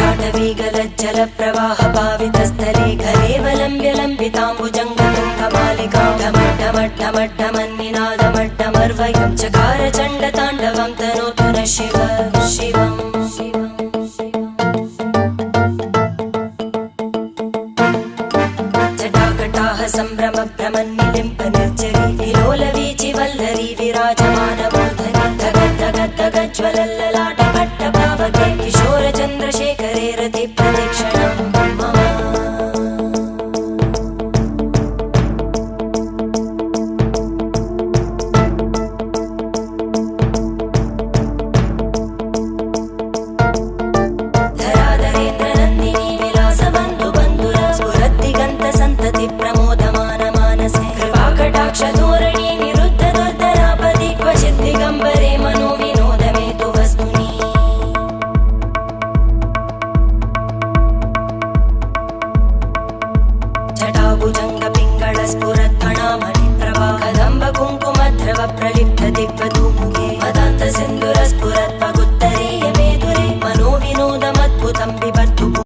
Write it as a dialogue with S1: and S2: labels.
S1: जटाटवीगलज्जल प्रवाह पावितस्थले घरेवलम्ब्य लम्बिताम्बुजङ्गतुङ्गमालिकां ढमड्ढमड्ढमड्ढमन्निनादमड्ढमर्वयं चकार चण्डताण्डवं तनोतु नः शिव शिवम् जटाकटाह सम्भ्रम भ्रमन्निलिम्प निर्जरी विलोलवीचि वल्लरी विराजमानमूर्धनि धगद्धगद्धगज्ज्वलल्ललाट भट्टभावके किशोर चन्द्रशेखरे रति प्रदक्षिणं मम धराधरेन्द्रनन्दिनी विलासबन्धु बन्धुर स्फुरद्दिगन्त सन्तति प्रमोदमान मानसे कृपाकटाक्षधोरणी निरुद्ध दुर्धरापदि क्वचित् दिगम्बरे मनो विनोदमेतु वस्तुनि जटाभुजङ्ग पिङ्गळ स्फुरत्फणामणि प्रभा कदम्ब कुङ्कुमद्रव प्रलिप्त दिग्वधूमुखे मदान्त सिन्धुर स्फुरत्